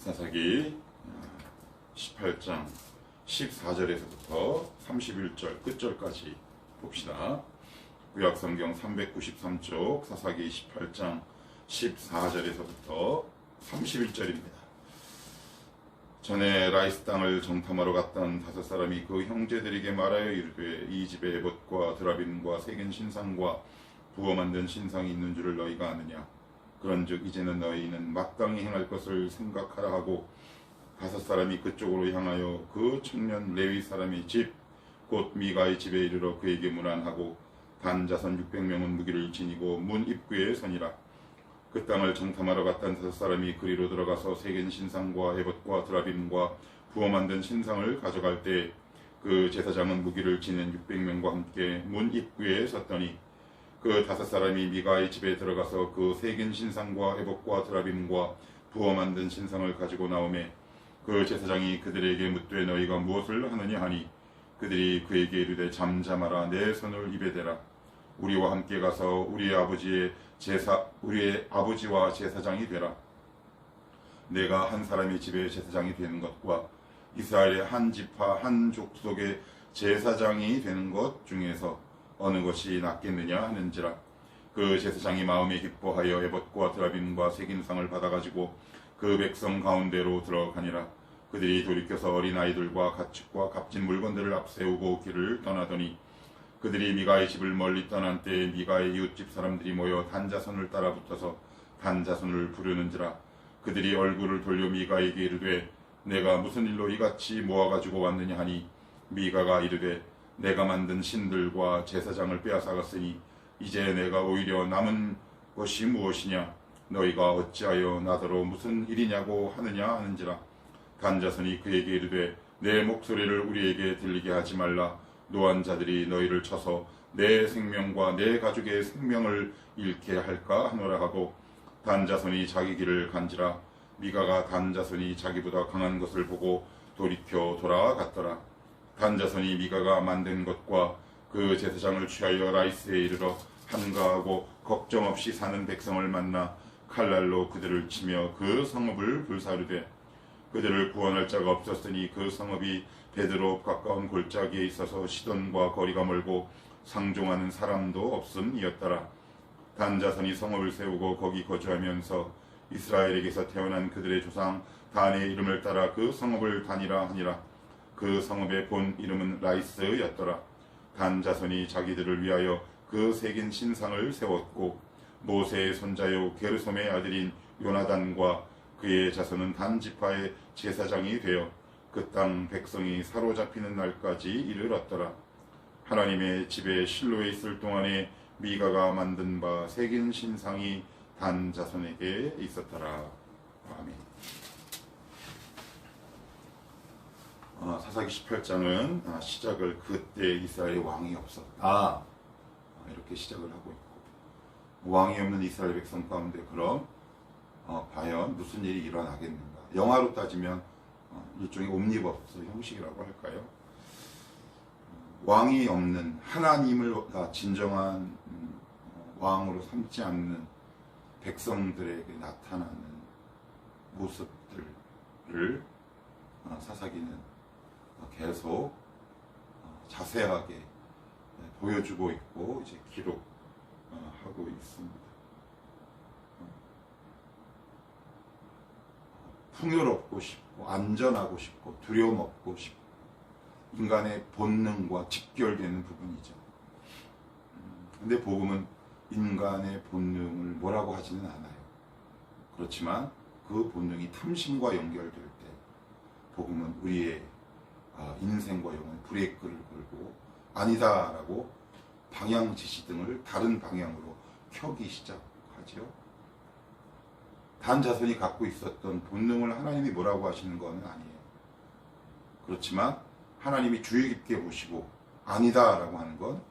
사사기 18장 14절에서부터 31절 끝절까지 봅시다. 구약성경 393쪽 사사기 18장 14절에서부터 31절입니다. 전에 라이스 땅을 정탐하러 갔던 5사람이 그 형제들에게 말하여 이르되 이 집에 에봇과 드라빔과 새긴 신상과 부어 만든 신상이 있는 줄을 너희가 아느냐. 그런즉 이제는 너희는 마땅히 행할 것을 생각하라 하고 5사람이 그쪽으로 향하여 그 청년 레위 사람의 집 곧 미가의 집에 이르러 그에게 문안하고 단 자손 600명은 무기를 지니고 문 입구에 서니라. 그 땅을 정탐하러 갔던 5사람이 그리로 들어가서 새긴 신상과 에봇과 드라빔과 부어 만든 신상을 가져갈 때 그 제사장은 무기를 지닌 600명과 함께 문 입구에 섰더니 그 5사람이 미가의 집에 들어가서 그 새긴 신상과 에봇과 드라빔과 부어 만든 신상을 가지고 나오매 그 제사장이 그들에게 묻되 너희가 무엇을 하느냐 하니 그들이 그에게 이르되 잠잠하라 내 손을 입에 대라. 우리와 함께 가서 우리의 아버지와 제사장이 되라. 내가 한 사람의 집에 제사장이 되는 것과 이스라엘의 한 지파 한 족속의 제사장이 되는 것 중에서 어느 것이 낫겠느냐 하는지라. 그 제사장이 마음에 기뻐하여 에봇과 드라빔과 새긴 상을 받아가지고 그 백성 가운데로 들어가니라. 그들이 돌이켜서 어린아이들과 가축과 값진 물건들을 앞세우고 길을 떠나더니 그들이 미가의 집을 멀리 떠난 때에 미가의 이웃집 사람들이 모여 단자손을 따라 붙어서 단자손을 부르는지라. 그들이 얼굴을 돌려 미가에게 이르되 내가 무슨 일로 이같이 모아가지고 왔느냐 하니 미가가 이르되 내가 만든 신들과 제사장을 빼앗아갔으니 이제 내가 오히려 남은 것이 무엇이냐. 너희가 어찌하여 나더러 무슨 일이냐고 하느냐 하는지라. 단자손이 그에게 이르되 내 목소리를 우리에게 들리게 하지 말라. 노한 자들이 너희를 쳐서 내 생명과 내 가족의 생명을 잃게 할까 하노라 하고 단자손이 자기 길을 간지라. 미가가 단자손이 자기보다 강한 것을 보고 돌이켜 돌아갔더라. 단자손이 미가가 만든 것과 그 제사장을 취하여 라이스에 이르러 한가하고 걱정 없이 사는 백성을 만나 칼날로 그들을 치며 그 성읍을 불사르되 그들을 구원할 자가 없었으니 그 성읍이 베드로 가까운 골짜기에 있어서 시돈과 거리가 멀고 상종하는 사람도 없음이었더라. 단자손이 성읍을 세우고 거기 거주하면서 이스라엘에게서 태어난 그들의 조상 단의 이름을 따라 그 성읍을 단이라 하니라. 그 성읍의 본 이름은 라이스였더라. 단자손이 자기들을 위하여 그 새긴 신상을 세웠고 모세의 손자요 게르솜의 아들인 요나단과 그의 자손은 단 지파의 제사장이 되어 그 땅 백성이 사로잡히는 날까지 이르렀더라. 하나님의 집에 실로에 있을 동안에 미가가 만든 바 새긴 신상이 단 자손에게 있었더라. 아멘. 사사기 18장은 시작을 그때 이스라엘에 왕이 없었다 이렇게 시작을 하고 있고 왕이 없는 이스라엘 백성 가운데 그럼 과연 무슨 일이 일어나겠는가. 영화로 따지면 일종의 옴니버스 형식이라고 할까요. 왕이 없는 하나님을 진정한 왕으로 삼지 않는 백성들에게 나타나는 모습들을 사사기는 계속 자세하게 보여주고 있고 이제 기록하고 있습니다. 풍요롭고 싶고 안전하고 싶고 두려움 없고 싶고 인간의 본능과 직결되는 부분이죠. 근데 복음은 인간의 본능을 뭐라고 하지는 않아요. 그렇지만 그 본능이 탐심과 연결될 때 복음은 우리의 인생과 영혼의 브레이크를 걸고 아니다라고 방향 지시 등을 다른 방향으로 켜기 시작하죠. 단자손이 갖고 있었던 본능을 하나님이 뭐라고 하시는 건 아니에요. 그렇지만 하나님이 주의 깊게 보시고 아니다라고 하는 건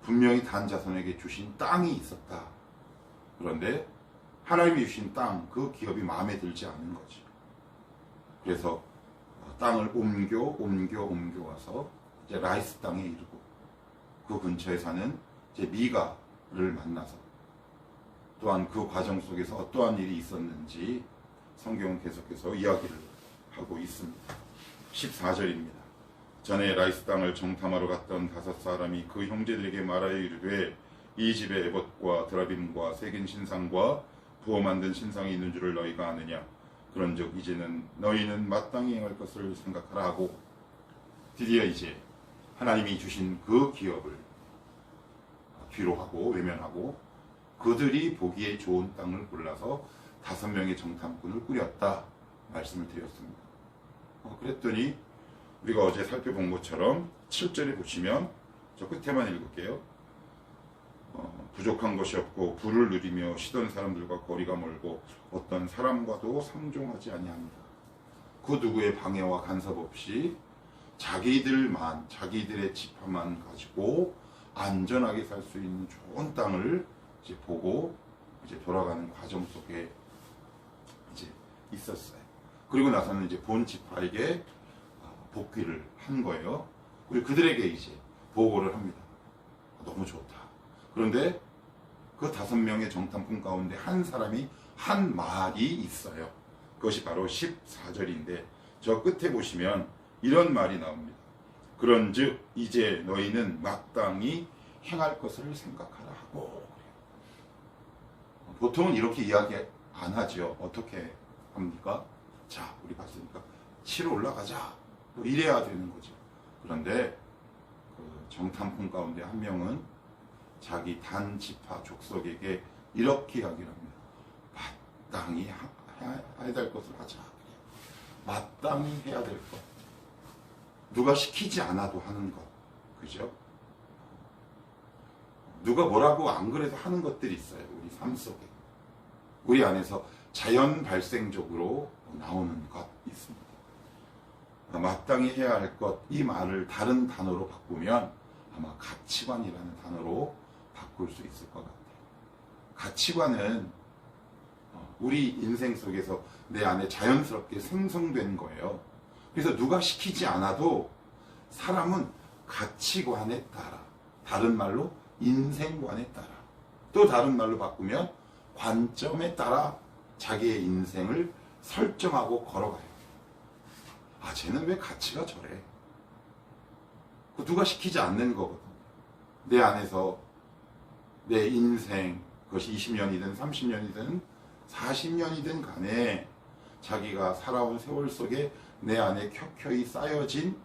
분명히 단자손에게 주신 땅이 있었다. 그런데 하나님이 주신 땅, 그 기업이 마음에 들지 않는 거지. 그래서 땅을 옮겨와서 이제 라이스 땅에 이르고 그 근처에 사는 이제 미가를 만나서 또한 그 과정 속에서 어떠한 일이 있었는지 성경은 계속해서 이야기를 하고 있습니다. 14절입니다. 전에 라이스 땅을 정탐하러 갔던 5사람이 그 형제들에게 말하여 이르되 이 집에 에봇과 드라빔과 새긴 신상과 부어 만든 신상이 있는 줄을 너희가 아느냐. 그런즉 이제는 너희는 마땅히 행할 것을 생각하라 하고, 드디어 이제 하나님이 주신 그 기업을 뒤로하고 외면하고 그들이 보기에 좋은 땅을 골라서 5명의 정탐꾼을 꾸렸다 말씀을 드렸습니다. 그랬더니 우리가 어제 살펴본 것처럼 7절에 보시면, 저 끝에만 읽을게요. 부족한 것이 없고 부를 누리며 쉬던 사람들과 거리가 멀고 어떤 사람과도 상종하지 아니합니다. 그 누구의 방해와 간섭 없이 자기들만, 자기들의 지파만 가지고 안전하게 살 수 있는 좋은 땅을 이제 보고 이제 돌아가는 과정 속에 이제 있었어요. 그리고 나서는 이제 본 지파에게 복귀를 한 거예요. 그리고 그들에게 이제 보고를 합니다. 너무 좋다. 그런데 그 5명의 정탐꾼 가운데 한 사람이 한 말이 있어요. 그것이 바로 14절인데 저 끝에 보시면 이런 말이 나옵니다. 그런즉 이제 너희는 마땅히 행할 것을 생각하라 하고. 보통은 이렇게 이야기 안 하죠. 어떻게 합니까? 자, 우리 봤으니까 치러 올라가자. 뭐 이래야 되는 거죠. 그런데 그 정탐꾼 가운데 한 명은 자기 단 지파 족속에게 이렇게 이야기를 합니다. 마땅히 해야 될 것을 하자. 마땅히 해야 될 것. 누가 시키지 않아도 하는 것. 그죠? 누가 뭐라고 안 그래도 하는 것들이 있어요. 우리 삶 속에. 우리 안에서 자연 발생적으로 나오는 것 있습니다. 마땅히 해야 할 것, 이 말을 다른 단어로 바꾸면 아마 가치관이라는 단어로 바꿀 수 있을 것 같아요. 가치관은 우리 인생 속에서 내 안에 자연스럽게 생성된 거예요. 그래서 누가 시키지 않아도 사람은 가치관에 따라, 다른 말로 인생관에 따라, 또 다른 말로 바꾸면 관점에 따라 자기의 인생을 설정하고 걸어가요. 아, 쟤는 왜 가치가 저래? 그 누가 시키지 않는 거거든. 내 안에서 내 인생, 그것이 20년이든 30년이든 40년이든 간에 자기가 살아온 세월 속에 내 안에 켜켜이 쌓여진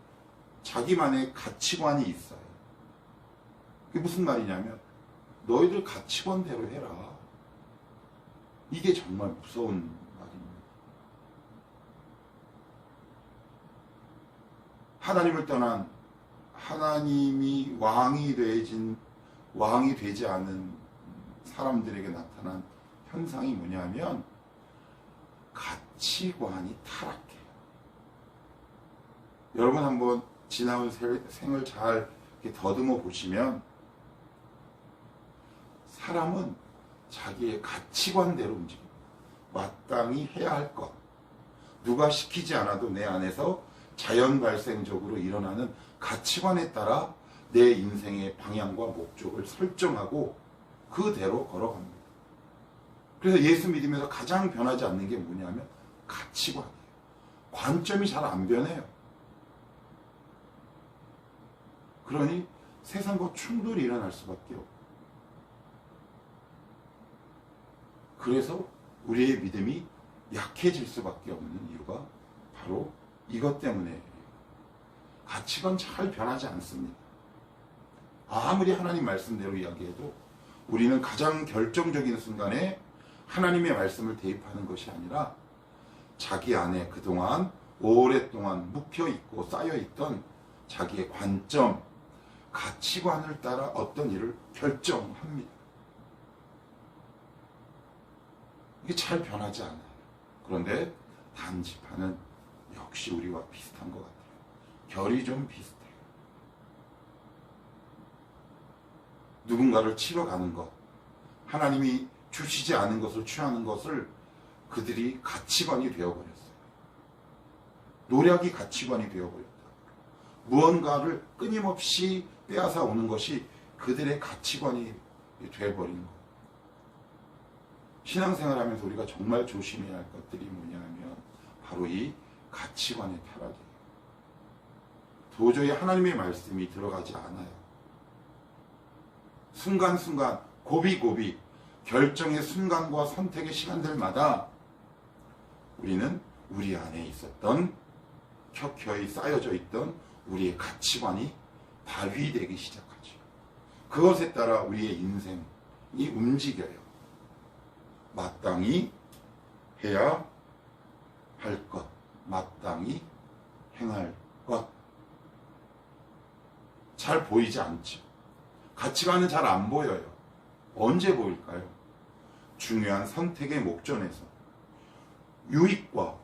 자기만의 가치관이 있어요. 그게 무슨 말이냐면 너희들 가치관대로 해라. 이게 정말 무서운 말입니다. 하나님을 떠난, 하나님이 왕이 되지 않은 사람들에게 나타난 현상이 뭐냐면 가치관이 타락해요. 여러분 한번 지나온 생을 잘 이렇게 더듬어 보시면 사람은 자기의 가치관대로 움직입니다. 마땅히 해야 할 것, 누가 시키지 않아도 내 안에서 자연 발생적으로 일어나는 가치관에 따라 내 인생의 방향과 목적을 설정하고 그대로 걸어갑니다. 그래서 예수 믿으면서 가장 변하지 않는 게 뭐냐면 가치관이에요. 관점이 잘 안 변해요. 그러니 세상과 충돌이 일어날 수밖에 없고, 그래서 우리의 믿음이 약해질 수밖에 없는 이유가 바로 이것 때문에 가치관 잘 변하지 않습니다. 아무리 하나님 말씀대로 이야기해도 우리는 가장 결정적인 순간에 하나님의 말씀을 대입하는 것이 아니라 자기 안에 그동안 오랫동안 묵혀있고 쌓여있던 자기의 관점, 가치관을 따라 어떤 일을 결정합니다. 이게 잘 변하지 않아요. 그런데 단지파는 역시 우리와 비슷한 것 같아요. 결이 좀 비슷해요. 누군가를 치러 가는 것, 하나님이 주시지 않은 것을 취하는 것을 그들이 가치관이 되어버렸어요. 노력이 가치관이 되어버렸다. 무언가를 끊임없이 빼앗아 오는 것이 그들의 가치관이 되어버린 것. 신앙생활하면서 우리가 정말 조심해야 할 것들이 뭐냐면 바로 이 가치관의 타락이에요. 도저히 하나님의 말씀이 들어가지 않아요. 순간순간 고비고비 결정의 순간과 선택의 시간들마다 우리는 우리 안에 있었던 켜켜이 쌓여져 있던 우리의 가치관이 발휘되기 시작하죠. 그것에 따라 우리의 인생이 움직여요. 마땅히 해야 할 것, 마땅히 행할 것. 잘 보이지 않죠. 가치관은 잘 안 보여요. 언제 보일까요? 중요한 선택의 목전에서, 유익과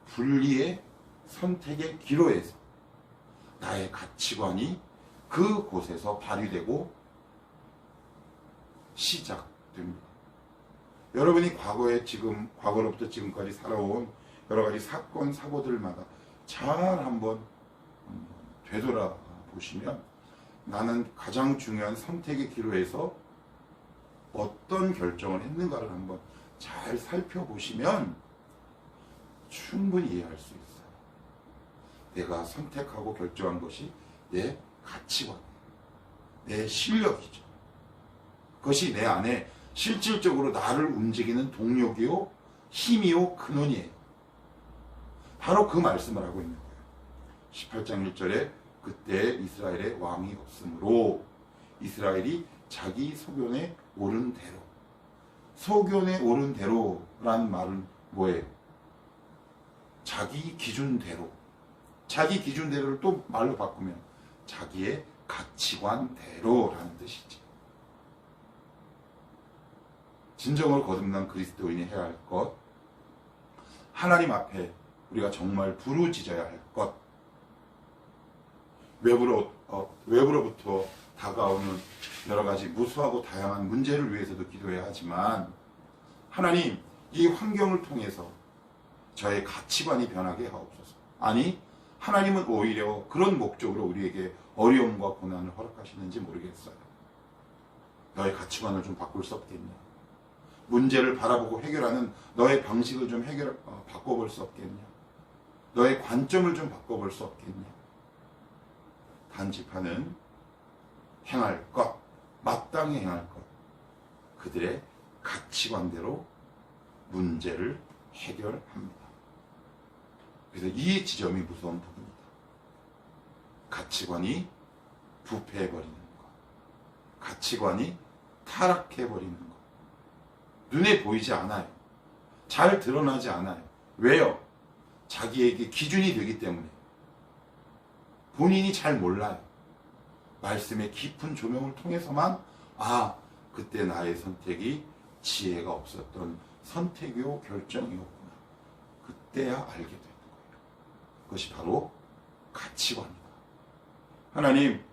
분리의 선택의 기로에서 나의 가치관이 그곳에서 발휘되고 시작됩니다. 여러분이 과거로부터 지금까지 살아온 여러 가지 사건, 사고들마다 잘 한번 되돌아보시면 나는 가장 중요한 선택의 기로에서 어떤 결정을 했는가를 한번 잘 살펴보시면 충분히 이해할 수 있어요. 내가 선택하고 결정한 것이 내 가치관, 내 실력이죠. 그것이 내 안에 실질적으로 나를 움직이는 동력이요, 힘이요, 근원이에요. 바로 그 말씀을 하고 있는 거예요. 18장 1절에 그때 이스라엘에 왕이 없으므로 이스라엘이 자기 소견에 오른 대로. 소견에 오른 대로라는 말은 뭐예요? 자기 기준대로. 자기 기준대로를 또 말로 바꾸면 자기의 가치관대로라는 뜻이지. 진정으로 거듭난 그리스도인이 해야 할 것, 하나님 앞에 우리가 정말 부르짖어야 할 것, 외부로부터 다가오는 여러 가지 무수하고 다양한 문제를 위해서도 기도해야 하지만, 하나님, 이 환경을 통해서 저의 가치관이 변하게 하옵소서. 아니, 하나님은 오히려 그런 목적으로 우리에게 어려움과 고난을 허락하시는지 모르겠어요. 너의 가치관을 좀 바꿀 수 없겠냐? 문제를 바라보고 해결하는 너의 방식을 좀 바꿔볼 수 없겠냐? 너의 관점을 좀 바꿔볼 수 없겠냐? 단지파는 행할 것, 마땅히 행할 것, 그들의 가치관대로 문제를 해결합니다. 그래서 이 지점이 무서운 부분이다. 가치관이 부패해버리는 것, 가치관이 타락해버리는 것, 눈에 보이지 않아요. 잘 드러나지 않아요. 왜요? 자기에게 기준이 되기 때문에. 본인이 잘 몰라요. 말씀의 깊은 조명을 통해서만, 아, 그때 나의 선택이 지혜가 없었던 선택이요, 결정이었구나. 그때야 알게 되는 거예요. 그것이 바로 가치관이다. 하나님,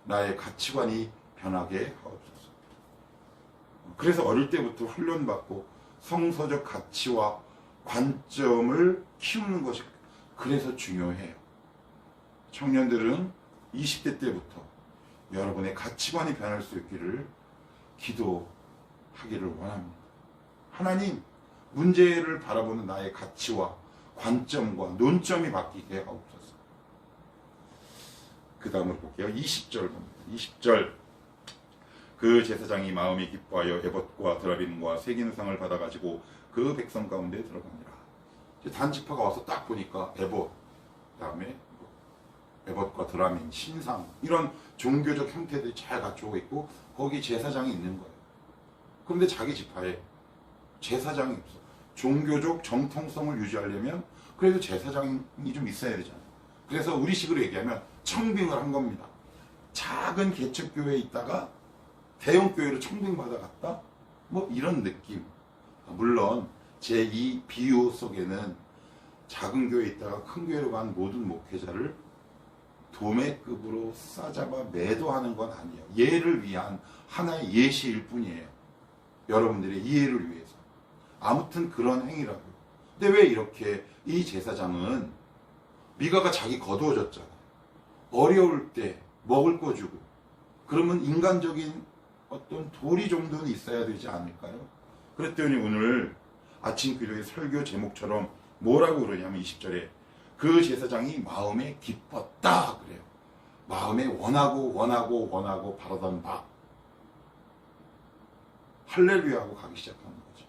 나의 가치관이 변하게 하옵소서. 그래서 어릴 때부터 훈련받고 성서적 가치와 관점을 키우는 것이 그래서 중요해요. 청년들은 20대 때부터 여러분의 가치관이 변할 수 있기를 기도하기를 원합니다. 하나님, 문제를 바라보는 나의 가치와 관점과 논점이 바뀌게 하옵소서. 그 다음으로 볼게요. 20절 봅니다. 20절. 그 제사장이 마음이 기뻐하여 에봇과 드라빔과 세기누상을 받아가지고 그 백성 가운데 들어갑니다. 단지파가 와서 딱 보니까 에봇, 그 다음에 에봇과 드라빔, 신상, 이런 종교적 형태들이 잘 갖추고 있고 거기 제사장이 있는 거예요. 그런데 자기 지파에 제사장이 없어. 종교적 정통성을 유지하려면 그래도 제사장이 좀 있어야 되잖아요. 그래서 우리식으로 얘기하면 청빙을 한 겁니다. 작은 개척교회에 있다가 대형교회로 청빙받아 갔다? 뭐 이런 느낌. 물론 제 이 비유 속에는 작은 교회에 있다가 큰 교회로 간 모든 목회자를 도매급으로 싸잡아 매도하는 건 아니에요. 예를 위한 하나의 예시일 뿐이에요. 여러분들의 이해를 위해서. 아무튼 그런 행위라고요. 근데 왜 이렇게 이 제사장은 미가가 자기 거두어졌잖아요. 어려울 때 먹을 거 주고, 그러면 인간적인 어떤 도리 정도는 있어야 되지 않을까요? 그랬더니 오늘 아침 기도의 설교 제목처럼 뭐라고 그러냐면 20절에 그 제사장이 마음에 기뻤다 그래요. 마음에 원하고 바라던 바 할렐루야하고 가기 시작하는 거죠.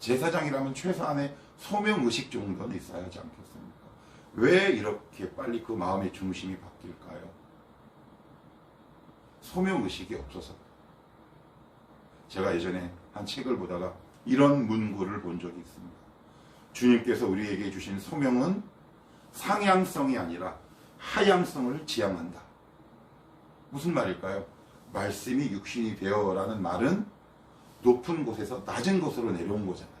제사장이라면 최소한의 소명의식 정도는 있어야 하지 않겠습니까? 왜 이렇게 빨리 그 마음의 중심이 바뀔까요? 소명의식이 없어서. 제가 예전에 한 책을 보다가 이런 문구를 본 적이 있습니다. 주님께서 우리에게 주신 소명은 상향성이 아니라 하향성을 지향한다. 무슨 말일까요? 말씀이 육신이 되어라는 말은 높은 곳에서 낮은 곳으로 내려온 거잖아요.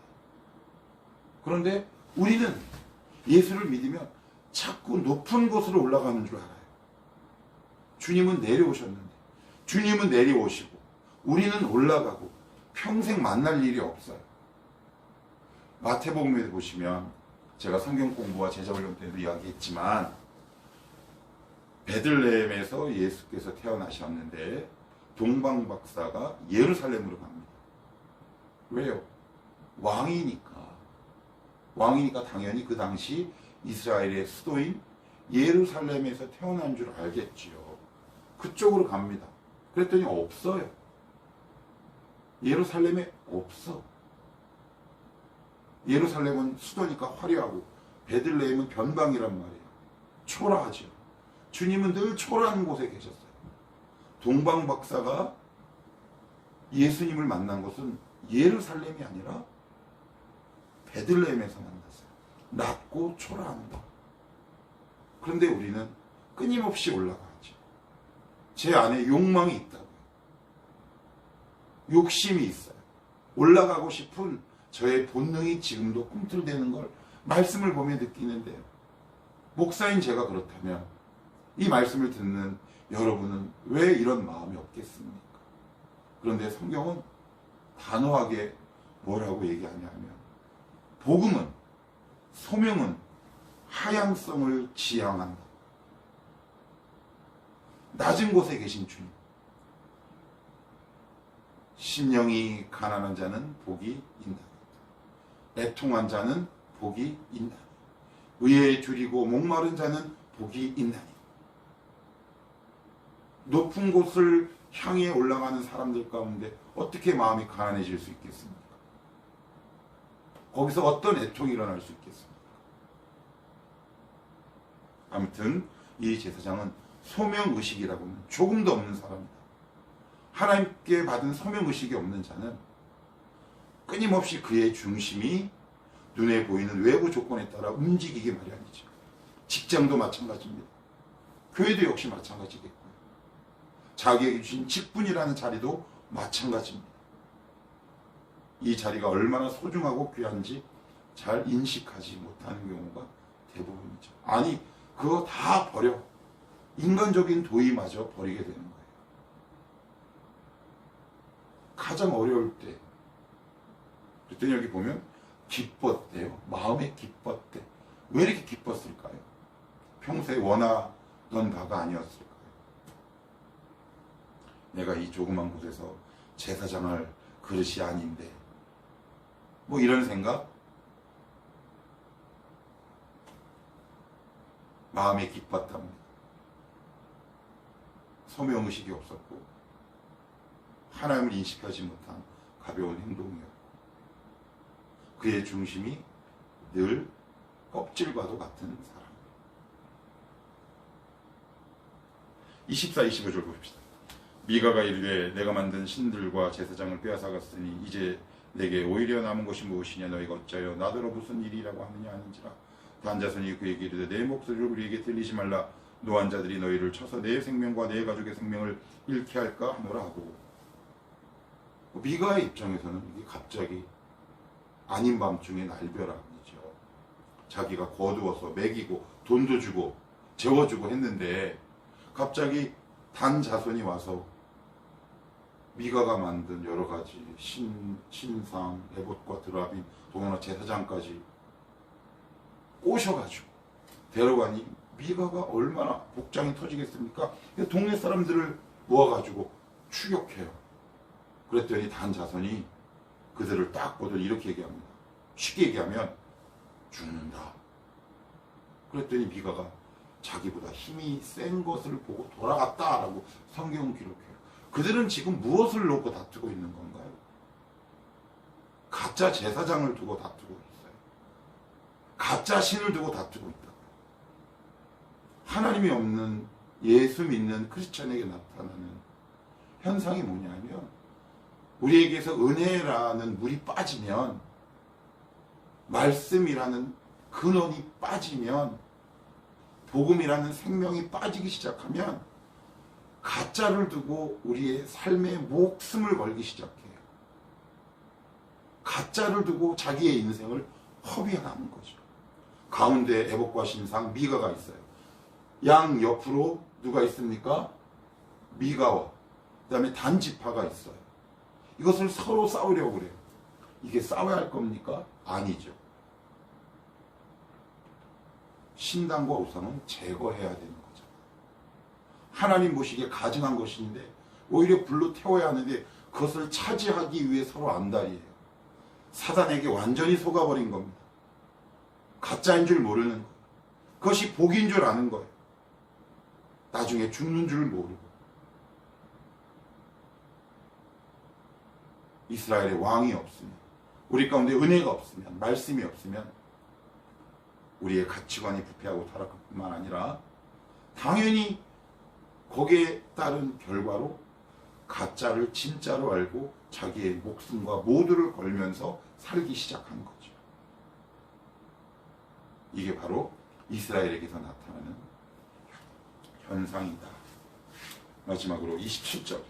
그런데 우리는 예수를 믿으면 자꾸 높은 곳으로 올라가는 줄 알아요. 주님은 내려오셨는데, 주님은 내려오시고 우리는 올라가고 평생 만날 일이 없어요. 마태복음에 보시면 제가 성경 공부와 제자훈련 때도 이야기했지만 베들레헴에서 예수께서 태어나셨는데 동방박사가 예루살렘으로 갑니다. 왜요? 왕이니까 당연히 그 당시 이스라엘의 수도인 예루살렘에서 태어난 줄 알겠지요. 그쪽으로 갑니다. 그랬더니 없어요. 예루살렘에 없어. 예루살렘은 수도니까 화려하고 베들레헴은 변방이란 말이에요. 초라하죠. 주님은 늘 초라한 곳에 계셨어요. 동방박사가 예수님을 만난 곳은 예루살렘이 아니라 베들레헴에서 만났어요. 낮고 초라한 곳. 그런데 우리는 끊임없이 올라가죠. 제 안에 욕망이 있다고요. 욕심이 있어요. 올라가고 싶은 저의 본능이 지금도 꿈틀대는 걸 말씀을 보며 느끼는데요. 목사인 제가 그렇다면 이 말씀을 듣는 여러분은 왜 이런 마음이 없겠습니까? 그런데 성경은 단호하게 뭐라고 얘기하냐면 복음은, 소명은 하향성을 지향한다. 낮은 곳에 계신 주님. 심령이 가난한 자는 복이 있나니 애통한 자는 복이 있나니 의에 줄이고 목마른 자는 복이 있나니. 높은 곳을 향해 올라가는 사람들 가운데 어떻게 마음이 가난해질 수 있겠습니까? 거기서 어떤 애통이 일어날 수 있겠습니까? 아무튼 이 제사장은 소명의식이라고는 조금도 없는 사람이다. 하나님께 받은 소명의식이 없는 자는 끊임없이 그의 중심이 눈에 보이는 외부 조건에 따라 움직이기 마련이죠. 직장도 마찬가지입니다. 교회도 역시 마찬가지겠고요. 자기에게 주신 직분이라는 자리도 마찬가지입니다. 이 자리가 얼마나 소중하고 귀한지 잘 인식하지 못하는 경우가 대부분이죠. 아니, 그거 다 버려. 인간적인 도의마저 버리게 되는 거예요. 가장 어려울 때. 그랬더니 여기 보면 기뻤대요. 마음에 기뻤대. 왜 이렇게 기뻤을까요? 평소에 원하던 바가 아니었을까요? 내가 이 조그만 곳에서 제사장할 그릇이 아닌데 뭐 이런 생각? 마음에 기뻤답니다. 소명의식이 없었고 하나님을 인식하지 못한 가벼운 행동이었고 그의 중심이 늘 껍질과도 같은 사람. 24, 25절 봅시다. 미가가 이르되 내가 만든 신들과 제사장을 빼앗아갔으니 이제 내게 오히려 남은 것이 무엇이냐. 너희가 어찌하여 나더러 무슨 일이라고 하느냐 하는지라. 단자손이 그에게 이르되 내 목소리를 우리에게 들리지 말라. 노한 자들이 너희를 쳐서 내 생명과 내 가족의 생명을 잃게 할까 하노라 하고. 미가의 입장에서는 이게 갑자기 아닌 밤중에 날벼락이죠. 자기가 거두어서 먹이고 돈도 주고 재워주고 했는데 갑자기 단 자손이 와서 미가가 만든 여러 가지 신상, 에봇과 드라빔, 동현아 제사장까지 꼬셔가지고 데려가니 미가가 얼마나 복장이 터지겠습니까? 동네 사람들을 모아가지고 추격해요. 그랬더니 단 자손이 그들을 딱 보더니 이렇게 얘기합니다. 쉽게 얘기하면 죽는다. 그랬더니 미가가 자기보다 힘이 센 것을 보고 돌아갔다라고 성경은 기록해요. 그들은 지금 무엇을 놓고 다투고 있는 건가요? 가짜 제사장을 두고 다투고 있어요. 가짜 신을 두고 다투고 있다. 하나님이 없는 예수 믿는 크리스천에게 나타나는 현상이 뭐냐면, 우리에게서 은혜라는 물이 빠지면, 말씀이라는 근원이 빠지면, 복음이라는 생명이 빠지기 시작하면 가짜를 두고 우리의 삶에 목숨을 걸기 시작해요. 가짜를 두고 자기의 인생을 허비하는 거죠. 가운데 애복과 신상 미가가 있어요. 양 옆으로 누가 있습니까? 미가와 그 다음에 단지파가 있어요. 이것을 서로 싸우려고 그래요. 이게 싸워야 할 겁니까? 아니죠. 신당과 우상은 제거해야 되는 거죠. 하나님 보시기에 가증한 것인데 오히려 불로 태워야 하는데 그것을 차지하기 위해 서로 안달이에요. 사단에게 완전히 속아버린 겁니다. 가짜인 줄 모르는 거예요. 그것이 복인 줄 아는 거예요. 나중에 죽는 줄 모르고. 이스라엘의 왕이 없으면, 우리 가운데 은혜가 없으면, 말씀이 없으면 우리의 가치관이 부패하고 타락할 뿐만 아니라 당연히 거기에 따른 결과로 가짜를 진짜로 알고 자기의 목숨과 모두를 걸면서 살기 시작한 거죠. 이게 바로 이스라엘에게서 나타나는 현상이다. 마지막으로 27절.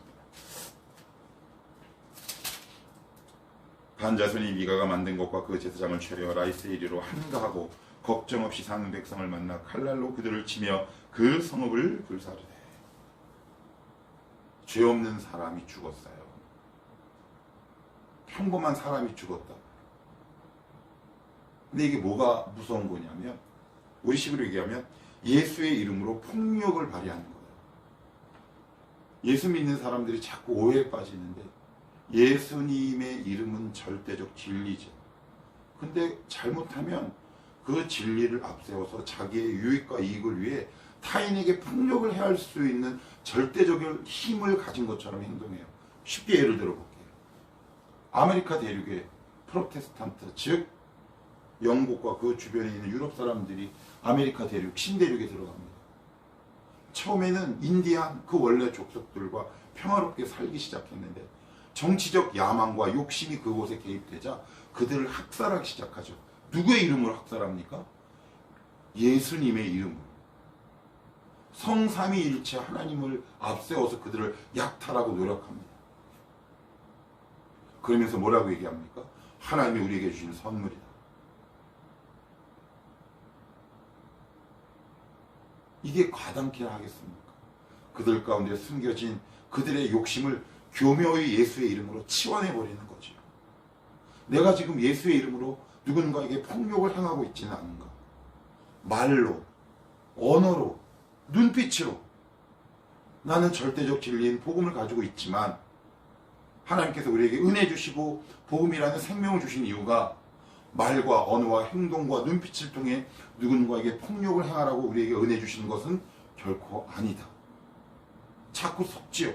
반자손이 미가가 만든 것과 그 제사장을 취하여 라이스에 이르러 한가하고 걱정 없이 사는 백성을 만나 칼날로 그들을 치며 그 성읍을 불사르되. 죄 없는 사람이 죽었어요. 평범한 사람이 죽었다. 근데 이게 뭐가 무서운 거냐면, 우리 식으로 얘기하면 예수의 이름으로 폭력을 발휘하는 거예요. 예수 믿는 사람들이 자꾸 오해에 빠지는데, 예수님의 이름은 절대적 진리죠. 근데 잘못하면 그 진리를 앞세워서 자기의 유익과 이익을 위해 타인에게 폭력을 해할 수 있는 절대적인 힘을 가진 것처럼 행동해요. 쉽게 예를 들어볼게요. 아메리카 대륙의 프로테스탄트, 즉 영국과 그 주변에 있는 유럽 사람들이 아메리카 대륙, 신대륙에 들어갑니다. 처음에는 인디안, 그 원래 족속들과 평화롭게 살기 시작했는데 정치적 야망과 욕심이 그곳에 개입되자 그들을 학살하기 시작하죠. 누구의 이름으로 학살합니까? 예수님의 이름으로. 성삼위일체 하나님을 앞세워서 그들을 약탈하고 노력합니다. 그러면서 뭐라고 얘기합니까? 하나님이 우리에게 주신 선물이다. 이게 과단케나 하겠습니까? 그들 가운데 숨겨진 그들의 욕심을 교묘히 예수의 이름으로 치환해버리는 거죠. 내가 지금 예수의 이름으로 누군가에게 폭력을 행하고 있지는 않은가? 말로, 언어로, 눈빛으로 나는 절대적 진리인 복음을 가지고 있지만 하나님께서 우리에게 은혜 주시고 복음이라는 생명을 주신 이유가 말과 언어와 행동과 눈빛을 통해 누군가에게 폭력을 행하라고 우리에게 은혜 주시는 것은 결코 아니다. 자꾸 속지요.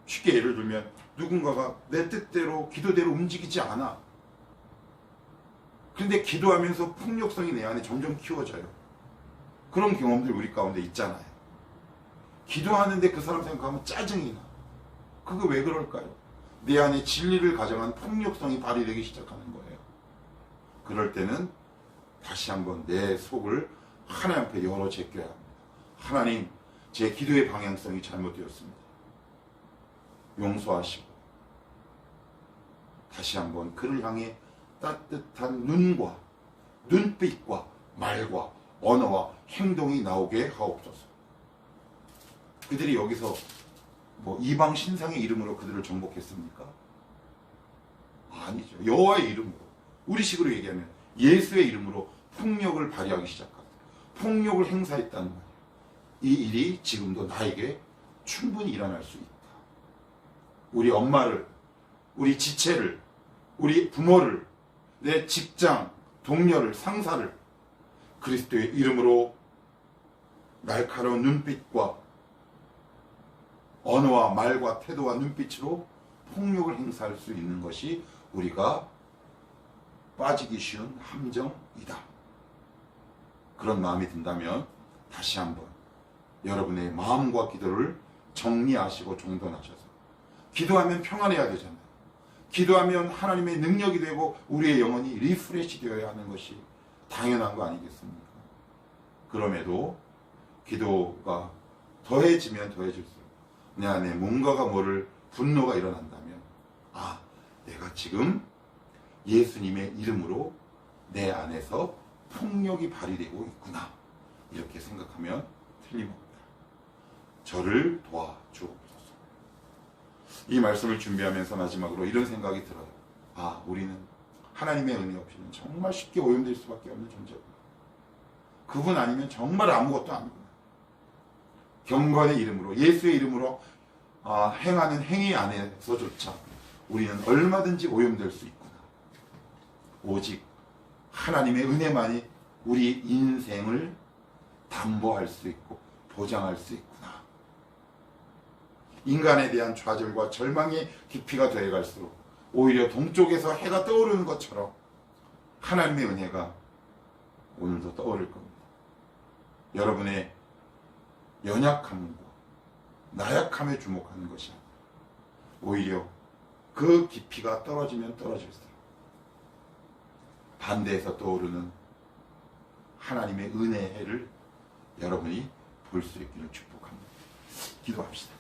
쉽게 예를 들면 누군가가 내 뜻대로 기도대로 움직이지 않아. 그런데 기도하면서 폭력성이 내 안에 점점 키워져요. 그런 경험들 우리 가운데 있잖아요. 기도하는데 그 사람 생각하면 짜증이 나. 그거 왜 그럴까요? 내 안에 진리를 가정한 폭력성이 발휘되기 시작하는 거예요. 그럴 때는 다시 한번 내 속을 하나님 앞에 열어 제껴야 합니다. 하나님, 제 기도의 방향성이 잘못되었습니다. 용서하시고 다시 한번 그를 향해 따뜻한 눈과 눈빛과 말과 언어와 행동이 나오게 하옵소서. 그들이 여기서 뭐 이방 신상의 이름으로 그들을 정복했습니까? 아니죠. 여호와의 이름으로, 우리식으로 얘기하면 예수의 이름으로 폭력을 발휘하기 시작합니다. 폭력을 행사했다는 말이에요. 이 일이 지금도 나에게 충분히 일어날 수 있다. 우리 엄마를, 우리 지체를 우리 부모를, 내 직장, 동료를, 상사를 그리스도의 이름으로 날카로운 눈빛과 언어와 말과 태도와 눈빛으로 폭력을 행사할 수 있는 것이 우리가 빠지기 쉬운 함정이다. 그런 마음이 든다면 다시 한번 여러분의 마음과 기도를 정리하시고 정돈하셔서, 기도하면 평안해야 되잖아요. 기도하면 하나님의 능력이 되고 우리의 영혼이 리프레시 되어야 하는 것이 당연한 거 아니겠습니까? 그럼에도 기도가 더해지면 더해질수록 내 안에 뭔가가 분노가 일어난다면, 아, 내가 지금 예수님의 이름으로 내 안에서 폭력이 발휘되고 있구나, 이렇게 생각하면 틀림없다. 저를 도와주옵소서. 이 말씀을 준비하면서 마지막으로 이런 생각이 들어요. 아, 우리는 하나님의 은혜 없이는 정말 쉽게 오염될 수밖에 없는 존재구나. 그분 아니면 정말 아무것도 아니구나. 경건의 이름으로, 예수의 이름으로 행하는 행위 안에서조차 우리는 얼마든지 오염될 수 있구나. 오직 하나님의 은혜만이 우리 인생을 담보할 수 있고 보장할 수 있구나. 인간에 대한 좌절과 절망의 깊이가 더해갈수록 오히려 동쪽에서 해가 떠오르는 것처럼 하나님의 은혜가 오늘도 떠오를 겁니다. 여러분의 연약함과 나약함에 주목하는 것이 아니라 오히려 그 깊이가 떨어지면 떨어질수록 반대에서 떠오르는 하나님의 은혜의 해를 여러분이 볼 수 있기를 축복합니다. 기도합시다.